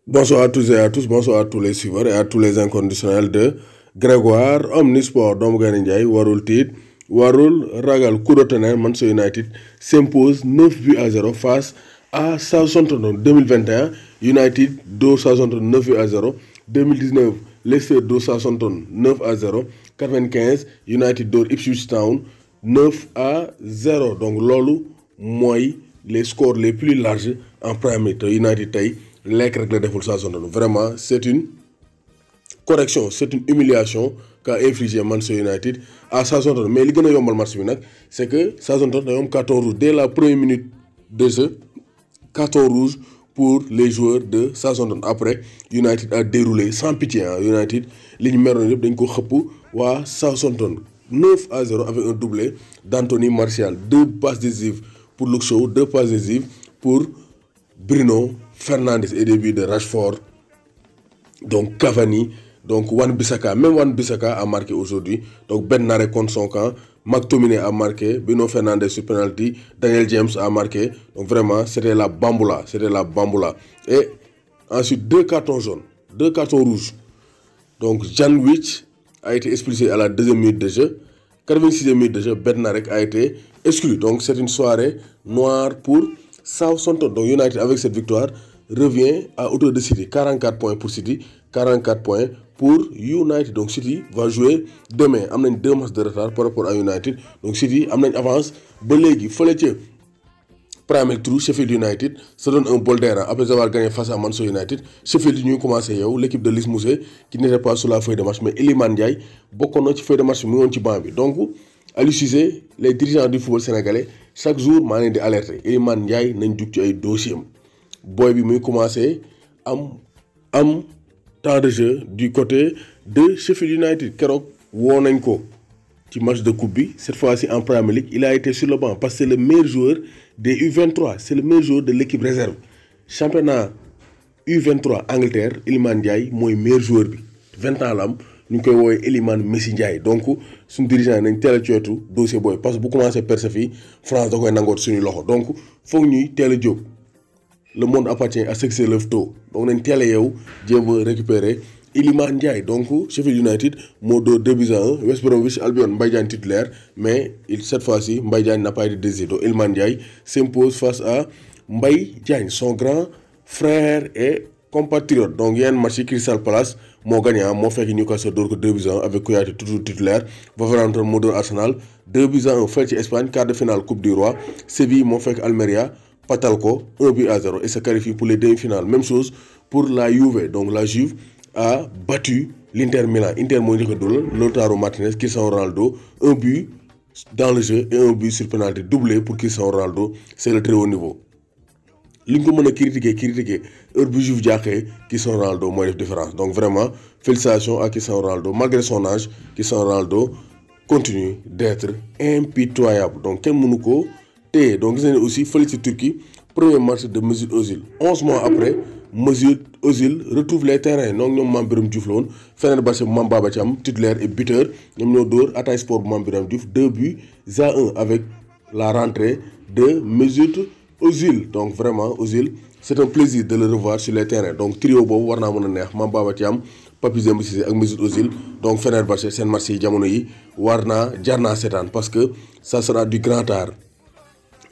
Bonsoir à tous et à tous, bonsoir à tous les suiveurs et à tous les inconditionnels de Grégoire Omnisport. doomu Gaynde Njaay warul tiit warul ragal coup de tonnerre. Manchester United s'impose 9 buts à 0 face à Southampton. 2021 United dóor Southampton 9 buts à 0. 2019 Leicester dóor Southampton 9 à 0. 95 United dóor Ipswich Town 9 à 0. donc loolu mooy les scores les plus larges en Premier League. United tey lekk rek la deful Southampton. Vraiment c'est une correction, c'est une humiliation qu'a infligé Manchester United à Southampton. Mais li gën a yombal match bi nag c'est que Southampton dañoo am carton rouge dès la première minute de jeu. Carton rouge pour les joueurs de Southampton. Après United a déroulé sans pitié. United li ñu meroon yëpp dañ ko xëpp waa Southampton 9 à 0 avec un doublé d'Anthony Martial, 2 passes décisives pour Luke Shaw, 2 passes décisives pour Bruno Fernandes et des buts de Rashford, donc Cavani, donc Wan-Bissaka. Même Wan-Bissaka a marqué aujourd'hui. Donc Ben Nare contre son camp, McTominay a marqué, Bruno Fernandes sur penalty, Daniel James a marqué. Donc vraiment c'était la bamboula, Et ensuite 2 cartons jaunes, 2 cartons rouges. Donc Jan Wich a été expulsé à la 2e minute de jeu. 86e minute de jeu, Ben Narek a été exclu. Donc c'est une soirée noire pour Southampton. Donc United avec cette victoire revient à hauteur de City. 44 points pour City, 44 points pour United. Donc City va jouer demain. Am nañ 2 matchs de retard par rapport à United. Donc City am nañ avance ba léegi fële ca Premier League trou. Sheffield United se donne un bol d'air après avoir gagné face à Manchester United. Sheffield ñuy commencé yow l'équipe de Lys Mousset qui n'était pas sur la feuille de match, mais Iliman Ndiaye bokkoon na ci feuille de match bi mu ngi woon ci banc bi. Donc Aliou Cissé, les dirigeants du football sénégalais chaque jour maa leen di alerter Iliman Ndiaye nañ jug ci ay dossiers am. Boy bi muy commencé am temps de jeu du côté de Sheffield United. Keroog woo nañ ko ci match de coupe bi, cette fois-ci en Premier League il a été sur le banc parce que c'est le meilleur joueur des U23, c'est le meilleur joueur de l'équipe réserve. Championnat U23 Angleterre, Iliman Ndiaye mooy meilleur joueur bi 20 ans la am ñu ngi koy woowee Iliman Messi Ndiaye. donc suñu dirigeant yi nañ teel a cooytu dossier booy parce que bu commencé percer fii France da koy nangoot suñu loxo. donc foog ñuy teel a jóg. Le monde appartient à ceux qui se lèvent tôt. Donc nañ teel a yeewu jéem a récupérer Iliman Ndiaye. donc Sheffield United moo dóor 2 buts à 1. West Bromwich Albion, Mbaye Diagne titulaire, mais cette fois-ci Mbaye Diagne n'a pas été désigné. Donc Iliman Ndiaye s'impose face à Mbaye Diagne, son grand frère et compatriote. donc yeneen match yi Crystal Palace moo gagné moo fekk Newcastle dóor ko 2 buts à 1 avec Kouyaté toujours titulaire. Wolverhampton moo dóor Arsenal 2 buts à 1 fële ci Espagne, quart de finale Coupe du Roi. Séville moo fekk Almeria patal ko 1 but à 0 et se qualifie pour les demi-finales. Même chose pour la Juve. Donc la Juve a battu l'Inter Milan. Inter moo njëkk a dugal Lautaro Martinez, Cristiano Ronaldo, 1 but dans le jeu et 1 but sur penalty, doublé pour Cristiano Ronaldo. C'est le très haut niveau. li ñu ko mën a critiquer heure bu Juve jàqee Cristiano Ronaldo mooy def différence. donc vraiment félicitations à Cristiano Ronaldo. Malgré son âge, Cristiano Ronaldo continue d'être impitoyable. donc kenn mënu ko téye. donc gis nañu aussi fële ci Turquie premier match de Mesut Özil 11 mois après Mesut Özil retrouve les terrains. donc ñoom Mame Biram Diouf la woon. Fenerbahçe bu Mame Baba Thiam titulaire et buteur ñoom ñoo dóor Hatayspor bu Mame Biram Diouf 2 buts à 1 avec la rentrée de Mesut Özil. donc vraiment Özil c'est un plaisir de le revoir sur les terrains. donc trio boobu war naa mën a neex Mame Baba Thiam, Papis Demba Cissé ak Mesut Özil. donc Fenerbahçe seen match yi jamono yi war naa jar naa seetaan parce que ça sera du grand art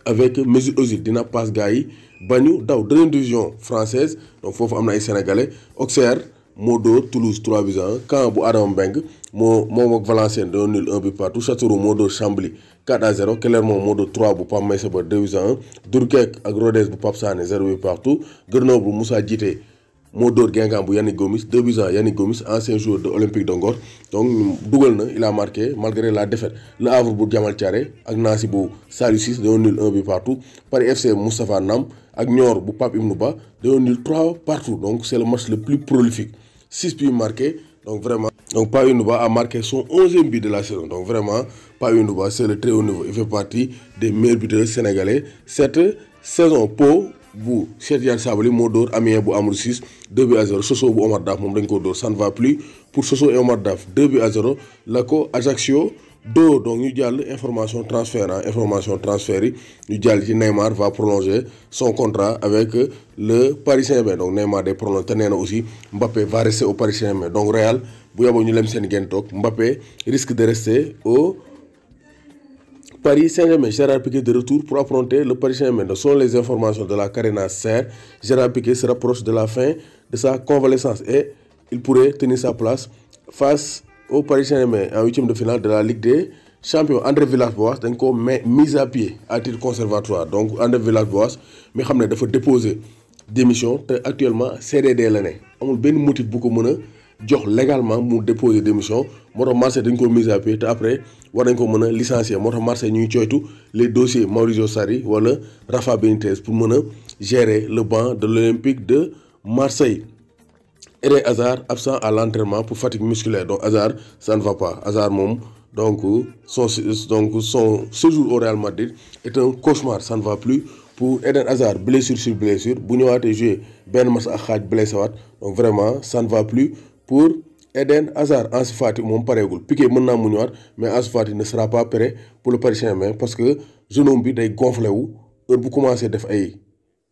avec Mesut Özil. dina passe gars yi ba ñu daw. deuxième division française donc foofu am na ay sénégalais. Auxerre moo dóor Toulouse 3 buts à 1. Caen bu Adama Mbengue moom ak Valenciennes dañoo nul 1 but partout. Châteauroux moo dóor Chambly 4 à 0. Clermont moo dóor 3 bu Pape Maïssa Ba 2 buts à 1. Dunkerque ak Rodez bu Pape Sané 0 but partout. Grenoble bu Moussa Djité moo dóor Guingamp bu Yannick Gomis 2 buts à 1. Yannick Gomis ancien joueur de Olympique de Ngor. donc dugal na, il a marqué malgré la défaite. Le Havre bu Diamal Thiaré ak Nancy bu Saliou Ciss dañoo nul 1 but partout. Paris FC Moustapha Nam ak Niort bu Pape Ibnou Ba dañoo nul 3 partout. donc c'est le match le plus prolifique. 6 buts marqués. donc vraiment donc Pape Ibnou Ba a marqué son 11e but de la saison. donc vraiment Pape Ibnou Ba c'est le très haut niveau. il fait partie des meilleurs buteurs sénégalais cette saison. Pau bu Cheikh Tidiane Sabaly moo dóor Amiens bu Amadou Ciss 2 buts à 0. Sochaux bu Omar Daf moom dañ ko dóor ça ne va plus pour Sochaux et Omar Daf 2 buts à 0. la ko Ajaccio donc ñu jàll information transfert information transfert yi ñu jàll ci Neymar va prolonger son contrat avec le Paris Saint-Germain donc Neymar day prolonger te nee na aussi Mbappé va rester au Paris Saint-Germain donc Real bu yeboo ñu lem seen genn toog Mbappé risque de rester au Paris Saint-Germain. Gérard Piqué de retour pour affronter le Paris Saint-Germain. Selon les informations de la Carena Ser, Gérard Piqué se rapproche de la fin de sa convalescence et il pourrait tenir sa place face au Paris Saint-Germain en huitième de finale de la Ligue des Champions. André Villas-Boas dañ ko mise à pied à titre conservatoire donc André Villas-Boas mi xam ne dafa déposer démission te actuellement CDD la ne amul benn motif bu ko mën a jox légalement mu déposer démission moo tax Marseille dañ ko mise à pied te après war nañ ko mën a licencier moo tax Marseille ñuy coytu les dossiers Maurizio Sarri wala Rafa Benitez pour mën a gérer le banc de l'Olympique de Marseille. Eden Hazard absent à l'entraînement pour fatigue musculaire donc Hazard ça ne va pas Hazard moom donc son séjour au Real Madrid est un cauchemar ça ne va plus pour Eden Hazard blessure sur blessure bu ñëwaatee jouer benn match ak xaaj blessé waat donc vraiment ça ne va plus pour Eden Hazard. Ansu Fati moom pareegul Piqué mën naa mu ñëwaat mais Ansu Fati ne sera pas prêt pour le Paris Saint-Germain parce que genou bi day gonflé wu heure bu commencé def ay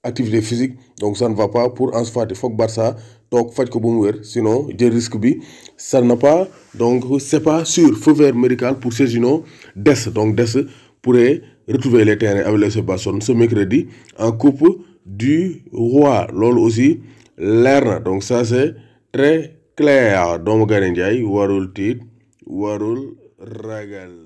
activité physique donc ça ne va pas pour Ansu Fati foog Barça toog faj ko ba mu wér sinon jël risque bi ça n'a pas donc c'est pas sûr. Feu vert médical pour Sergio Dest donc Dest pourrait retrouver les terrains avec le FC Barcelone ce mercredi en Coupe du Roi loolu aussi leer na donc ça c'est très clair doomu Gana Ndiaye warul tiit warul ragal.